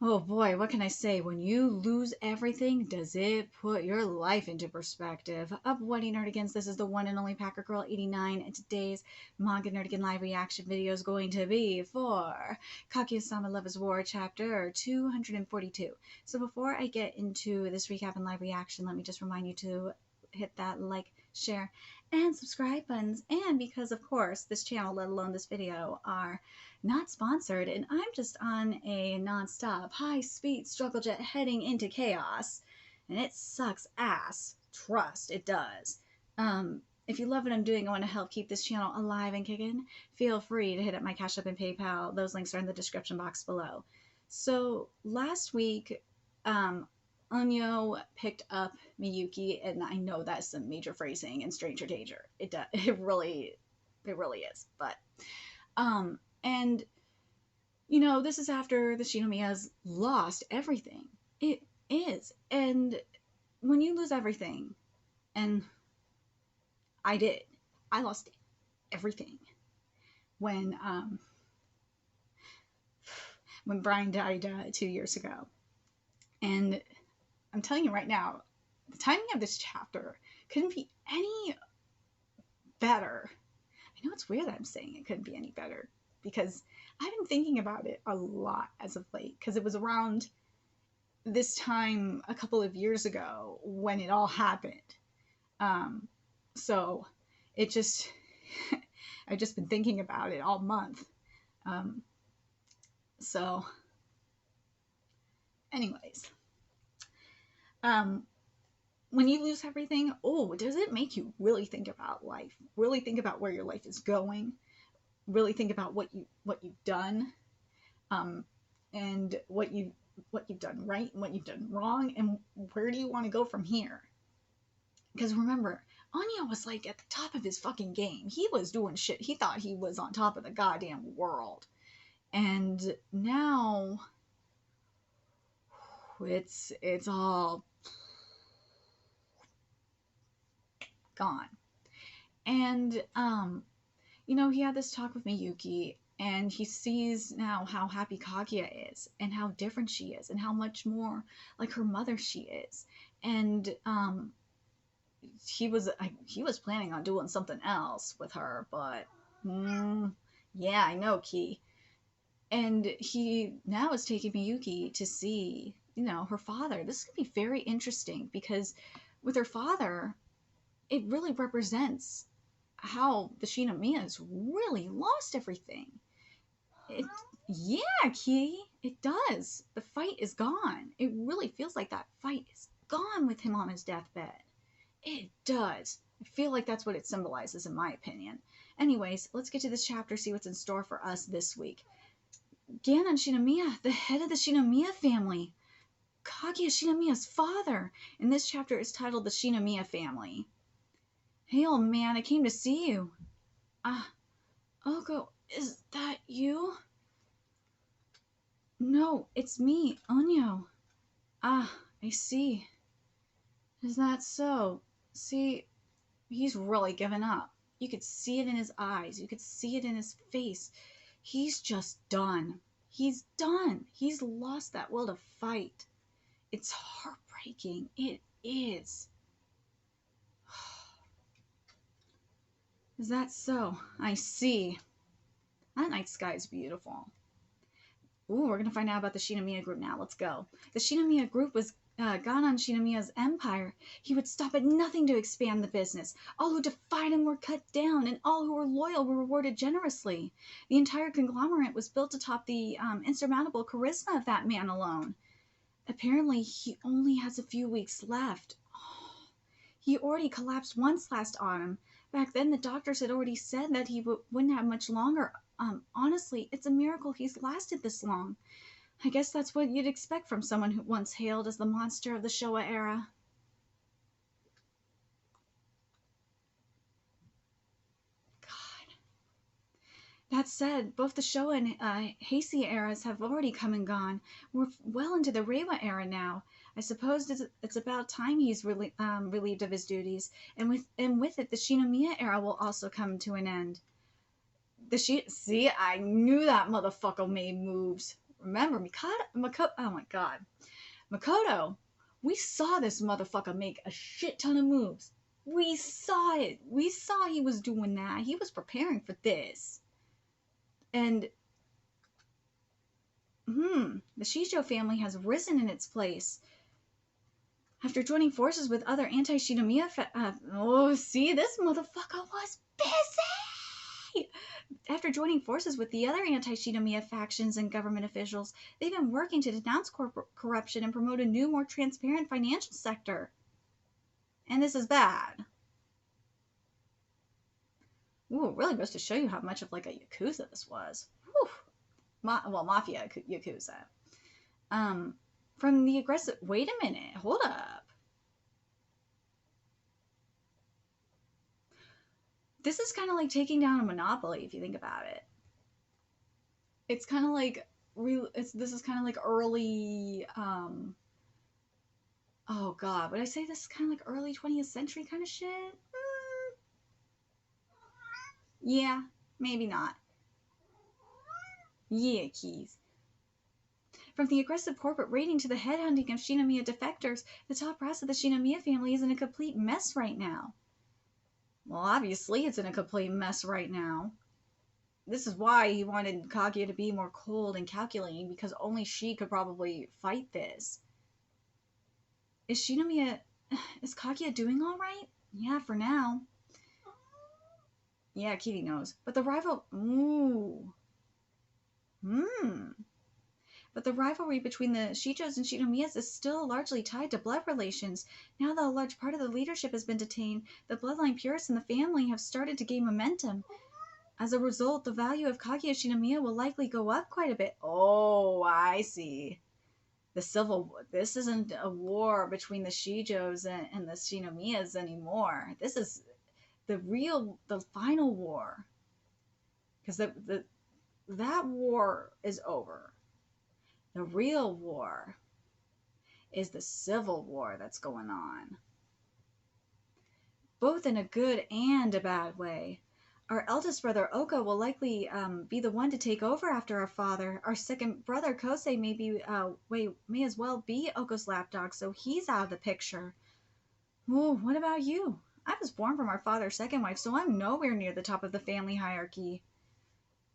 Oh boy, what can I say? When you lose everything, does it put your life into perspective? Up Wedding Nerdigans, this is the one and only Packer Girl 89, and today's Manga Nerdigan live reaction video is going to be for Kaguya-sama Love is War chapter 242. So before I get into this recap and live reaction, let me just remind you to hit that like, share, and subscribe buttons. And because, of course, this channel, let alone this video, are not sponsored, and I'm just on a non-stop high-speed struggle jet heading into chaos, and it sucks ass. Trust, it does. If you love what I'm doing, I want to help keep this channel alive and kicking, feel free to hit up my Cash App and PayPal. Those links are in the description box below. So last week, Onyo picked up Miyuki, and I know that's some major phrasing in Stranger Danger. It really is. But and this is after the Shinomiyas lost everything. It is, and when you lose everything, and I did, I lost everything when Brian died 2 years ago, and I'm telling you right now, the timing of this chapter couldn't be any better. I know it's weird that I'm saying it couldn't be any better because I've been thinking about it a lot as of late because it was around this time a couple of years ago when it all happened. So it just, I've just been thinking about it all month. So anyways, when you lose everything, does it make you really think about life? Really think about where your life is going? Really think about what you've done, and what you've done right and what you've done wrong, and where do you want to go from here? Because remember, Anya was like at the top of his fucking game. He was doing shit. He thought he was on top of the goddamn world, and now it's all gone. And he had this talk with Miyuki, and he sees now how happy Kaguya is, and how different she is, and how much more like her mother she is. And he was planning on doing something else with her, but yeah, I know, Ki. And he now is taking Miyuki to see, her father. This could be very interesting because with her father, it really represents how the Shinomiyas really lost everything. Yeah, Ki, it does. The fight is gone. It really feels like that fight is gone with him on his deathbed. It does. I feel like that's what it symbolizes, in my opinion. Anyways, let's get to this chapter, see what's in store for us this week. Ganon Shinomiya, the head of the Shinomiya family. Kaguya Shinomiya's father. And this chapter is titled The Shinomiya Family. Hey, old man, I came to see you. Oko, is that you? No, it's me, Onyo. I see. Is that so? See, he's really given up. You could see it in his eyes. You could see it in his face. He's just done. He's done. He's lost that will to fight. It's heartbreaking. It is. Is that so? I see. That night sky is beautiful. Ooh, we're going to find out about the Shinomiya group now. Let's go. The Shinomiya group was Ganon Shinomiya's empire. He would stop at nothing to expand the business. All who defied him were cut down, and all who were loyal were rewarded generously. The entire conglomerate was built atop the insurmountable charisma of that man alone. Apparently, he only has a few weeks left. Oh, he already collapsed once last autumn. Back then, the doctors had already said that he wouldn't have much longer. Honestly, it's a miracle he's lasted this long. I guess that's what you'd expect from someone who once hailed as the monster of the Showa era. God. That said, both the Showa and Heisei eras have already come and gone. We're well into the Reiwa era now. I suppose it's about time he's relieved of his duties, and with it, the Shinomiya era will also come to an end. See, I knew that motherfucker made moves. remember, Makoto, oh my god. Makoto, we saw this motherfucker make a shit ton of moves. We saw it. We saw he was doing that. He was preparing for this. And, the Shijo family has risen in its place. After joining forces with other anti-Shinomiya see, this motherfucker was busy! After joining forces with the other anti-Shinomiya factions and government officials, they've been working to denounce corruption and promote a new, more transparent financial sector. And this is bad. Ooh, it really goes to show you how much of like a Yakuza this was. Whew. Mafia Yakuza. From the aggressive... Wait a minute. Hold up. This is kind of like taking down a monopoly, if you think about it. It's kind of like... This is kind of like early... oh, God. Would I say this is kind of like early 20th century kind of shit? Yeah, maybe not. Yeah, keys. From the aggressive corporate raiding to the headhunting of Shinomiya defectors, the top brass of the Shinomiya family is in a complete mess right now. Well, obviously it's in a complete mess right now. This is why he wanted Kaguya to be more cold and calculating, because only she could probably fight this. Is Kaguya doing alright? Yeah, for now. Yeah, Kitty knows. But the rival... But the rivalry between the Shijos and Shinomiyas is still largely tied to blood relations. Now that a large part of the leadership has been detained, the bloodline purists in the family have started to gain momentum. As a result, the value of Kaguya Shinomiya will likely go up quite a bit. Oh, I see. This isn't a war between the Shijos and the Shinomiyas anymore. This is the final war. Because that war is over. The real war is the civil war that's going on. Both in a good and a bad way. Our eldest brother, Oko, will likely be the one to take over after our father. Our second brother, Kosei, may as well be Oko's lapdog, so he's out of the picture. Ooh, what about you? I was born from our father's second wife, so I'm nowhere near the top of the family hierarchy.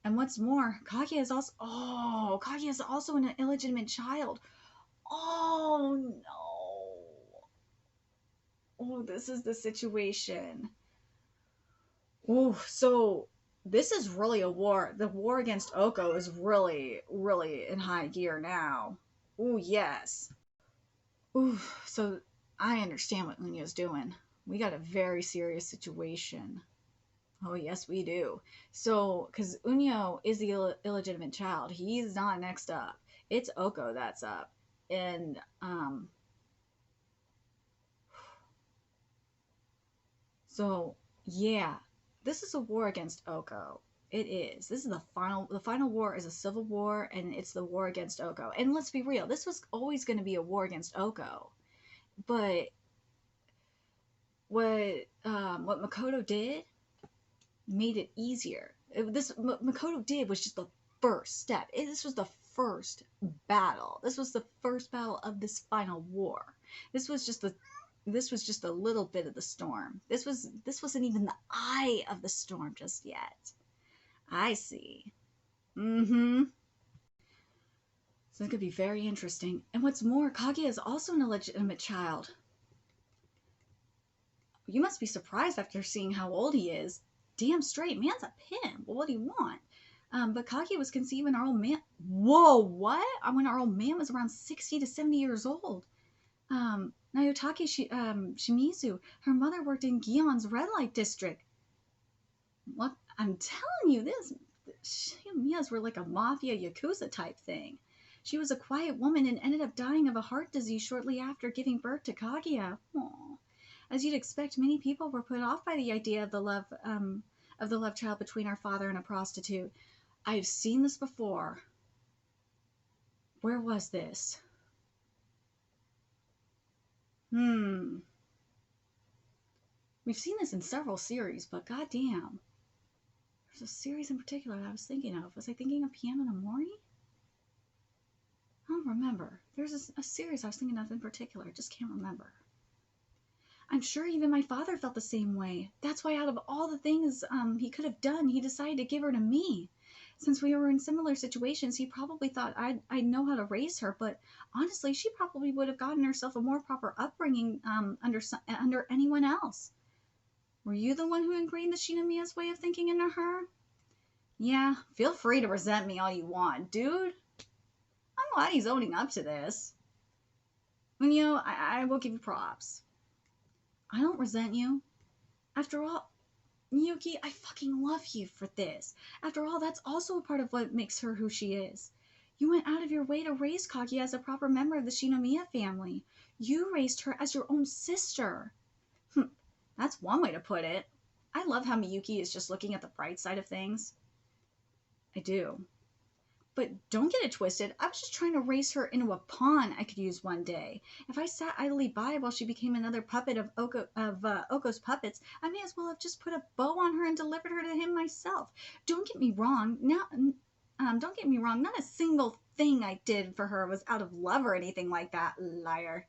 And what's more, Kaguya is also an illegitimate child. Oh, no. Oh, this is the situation. Oh, so this is really a war. The war against Oko is really, really in high gear now. Oh, yes. Ooh, so I understand what Unyo's doing. We got a very serious situation. Oh, yes, we do. So, because Unyo is the illegitimate child. He's not next up. It's Oko that's up. And, so, yeah. This is a war against Oko. It is. This is the final war is a civil war, and it's the war against Oko. And let's be real, this was always going to be a war against Oko. But what Makoto did made it easier. What Makoto did was just the first step. This was the first battle. This was the first battle of this final war. This was just a little bit of the storm. This wasn't even the eye of the storm just yet. I see. So it could be very interesting. And what's more, Kaguya is also an illegitimate child. You must be surprised after seeing how old he is. Damn straight, man's a pimp. Well, what do you want? But Kaguya was conceived when our old man... Whoa, what? When our old man was around 60 to 70 years old. Nayotake Shimizu, her mother worked in Gion's red light district. What? I'm telling you this. Shinomiyas were like a mafia Yakuza type thing. She was a quiet woman and ended up dying of a heart disease shortly after giving birth to Kaguya. Aww. As you'd expect, many people were put off by the idea of the love child between our father and a prostitute. I've seen this before. Where was this? We've seen this in several series, but goddamn. There's a series in particular that I was thinking of. Was I thinking of Piano no Mori? I don't remember. There's a series I was thinking of in particular. I just can't remember. I'm sure even my father felt the same way. That's why out of all the things he could have done, he decided to give her to me. Since we were in similar situations, he probably thought I'd know how to raise her, but honestly, she probably would have gotten herself a more proper upbringing under anyone else. Were you the one who ingrained the Shinomiya's way of thinking into her? Yeah, feel free to resent me all you want, dude. I'm glad he's owning up to this. And I will give you props. I don't resent you. After all, Miyuki, I fucking love you for this. After all, that's also a part of what makes her who she is. You went out of your way to raise Kaguya as a proper member of the Shinomiya family. You raised her as your own sister. That's one way to put it. I love how Miyuki is just looking at the bright side of things. I do. But don't get it twisted. I was just trying to raise her into a pawn I could use one day. If I sat idly by while she became another puppet of Oko's puppets, I may as well have just put a bow on her and delivered her to him myself. Don't get me wrong. Don't get me wrong. Not a single thing I did for her was out of love or anything like that. Liar.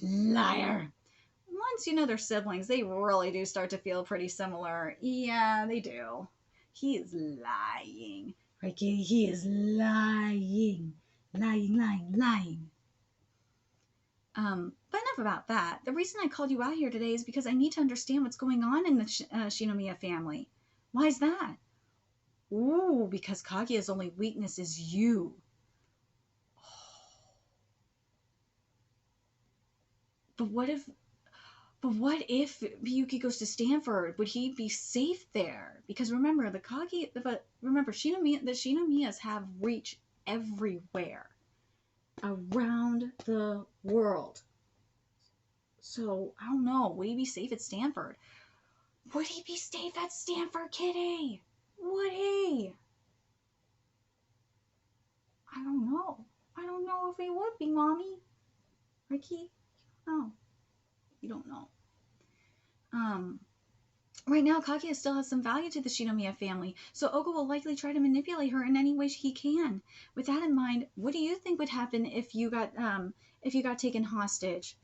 Liar. Once you know they're siblings, they really do start to feel pretty similar. Yeah, they do. He is lying. Right, Kitty? He is lying. Lying. But enough about that. The reason I called you out here today is because I need to understand what's going on in the Shinomiya family. Why is that? Ooh, because Kaguya's only weakness is you. But what if Miyuki goes to Stanford? Would he be safe there? Because remember, the Shinomiyas have reach everywhere around the world. So I don't know. Would he be safe at Stanford? Would he be safe at Stanford, Kitty? Would he? I don't know. I don't know if he would be, Mommy. Ricky? No. You don't know. Right now, Kaguya still has some value to the Shinomiya family, so Oko will likely try to manipulate her in any way he can. With that in mind, what do you think would happen if you got taken hostage?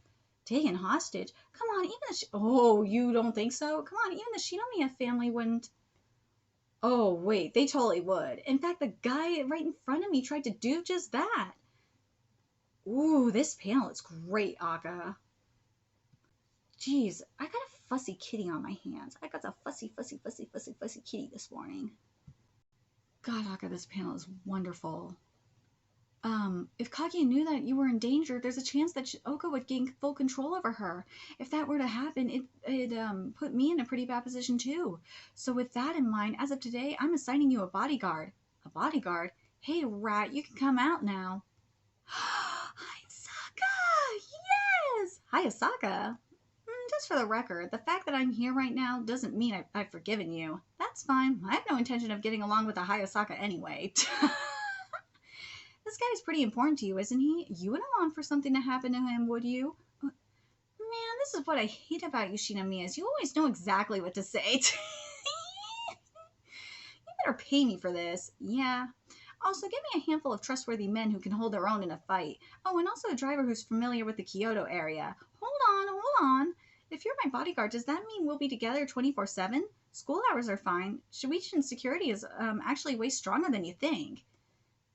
Taken hostage? Come on, even you don't think so? Come on, even the Shinomiya family wouldn't. Oh, wait, they totally would. In fact, the guy right in front of me tried to do just that. Ooh, this panel is great, Aka. Jeez, I got a fussy kitty on my hands. I got a fussy kitty this morning. God, Aka, this panel is wonderful. If Kaguya knew that you were in danger, there's a chance that Oko would gain full control over her. If that were to happen, it'd put me in a pretty bad position too. So with that in mind, as of today, I'm assigning you a bodyguard. A bodyguard? Hey, rat, you can come out now. Hayasaka! Yes! Hayasaka? Just for the record, the fact that I'm here right now doesn't mean I've forgiven you. That's fine. I have no intention of getting along with a Hayasaka anyway. This guy's pretty important to you, isn't he? You wouldn't want for something to happen to him, would you? Man, this is what I hate about you, Shinomiya, you always know exactly what to say. You better pay me for this. Yeah. Also, give me a handful of trustworthy men who can hold their own in a fight. Oh, and also a driver who's familiar with the Kyoto area. Hold on. If you're my bodyguard, does that mean we'll be together 24/7? School hours are fine. Shueishin security is actually way stronger than you think.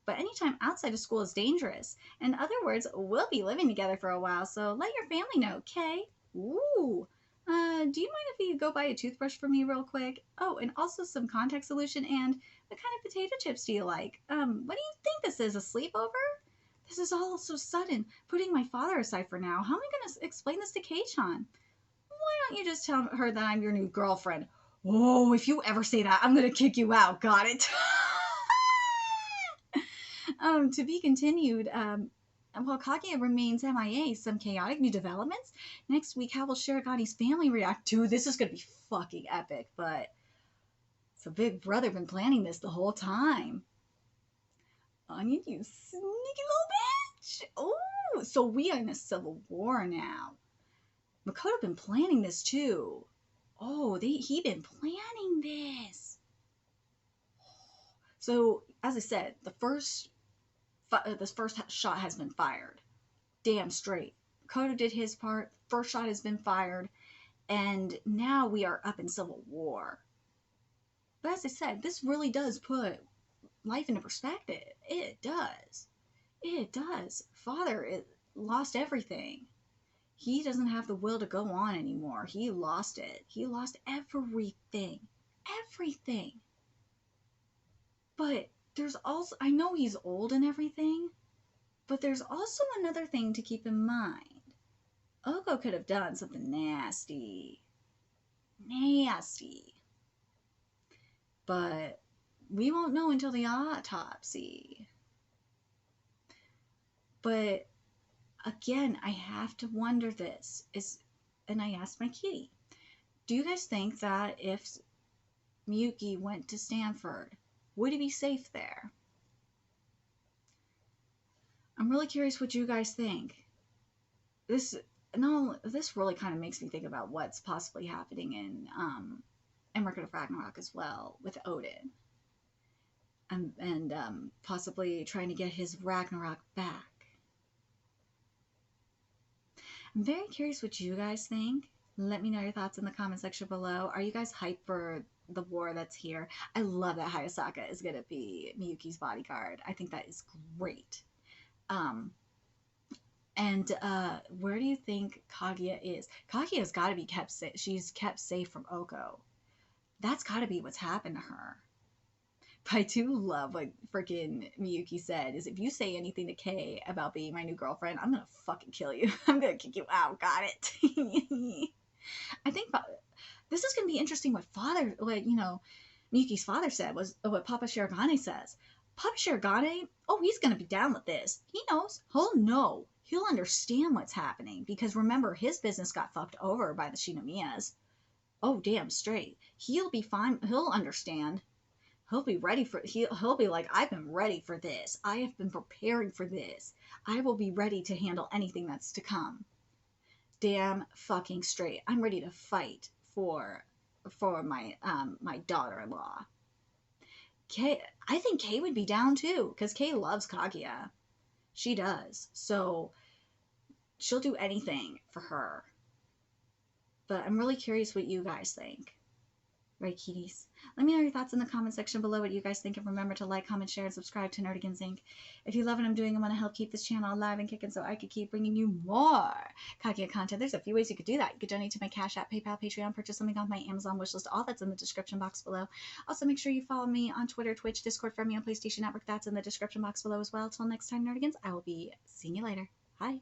But anytime outside of school is dangerous. In other words, we'll be living together for a while, so let your family know, okay? Ooh. Do you mind if you go buy a toothbrush for me real quick? Oh, and also some contact solution, and what kind of potato chips do you like? What do you think this is, a sleepover? This is all so sudden. Putting my father aside for now, how am I going to explain this to Kei-chan? Why don't you just tell her that I'm your new girlfriend? Oh, if you ever say that, I'm going to kick you out. Got it? To be continued, while Kaguya remains MIA, some chaotic new developments. Next week, how will Shiragani's family react to? This is going to be fucking epic, but so Big Brother been planning this the whole time. Onion, you sneaky little bitch! Oh, so we are in a civil war now. Makoto been planning this too. Oh, he been planning this. So, as I said, the first This first shot has been fired. Damn straight. Kodo did his part. First shot has been fired. And now we are up in civil war. But as I said, this really does put life into perspective. It does. It does. Father lost everything. He doesn't have the will to go on anymore. He lost it. He lost everything. Everything. But there's also, I know he's old and everything, but there's also another thing to keep in mind. Oko could have done something nasty. Nasty. But we won't know until the autopsy. But again, I have to wonder this, and I asked my kitty, do you guys think that if Miyuki went to Stanford, would he be safe there? I'm really curious what you guys think. This really kind of makes me think about what's possibly happening in Record of Ragnarok as well with Odin. And possibly trying to get his Ragnarok back. I'm very curious what you guys think. Let me know your thoughts in the comment section below. Are you guys hyped for the war that's here? I love that Hayasaka is going to be Miyuki's bodyguard. I think that is great. Where do you think Kaguya is? Kaguya's got to be kept safe. She's kept safe from Oko. That's got to be what's happened to her. But I do love what freaking Miyuki said, is if you say anything to Kei about being my new girlfriend, I'm going to fucking kill you. I'm going to kick you out. Got it. I think this is going to be interesting what Miyuki's father said, was what Papa Shirogane says. Papa Shirogane, he's going to be down with this. He knows. He'll know. He'll understand what's happening, because remember, his business got fucked over by the Shinomiyas. Oh, damn straight. He'll be fine. He'll understand. He'll be ready for, he'll be like, I've been ready for this. I have been preparing for this. I will be ready to handle anything that's to come. Damn fucking straight. I'm ready to fight for my daughter-in-law. Kei, I think Kei would be down too, because Kei loves Kaguya. She does. So she'll do anything for her. But I'm really curious what you guys think. Right, kitties? Let me know your thoughts in the comment section below, what you guys think, and remember to like, comment, share, and subscribe to Nerdigans Inc. If you love what I'm doing and want to help keep this channel alive and kicking so I could keep bringing you more Kaguya content, there's a few ways you could do that. You could donate to my Cash App, PayPal, Patreon, purchase something off my Amazon wishlist. All that's in the description box below. Also, make sure you follow me on Twitter, Twitch, Discord, friend me on PlayStation Network. That's in the description box below as well. Till next time, Nerdigans, I will be seeing you later. Bye.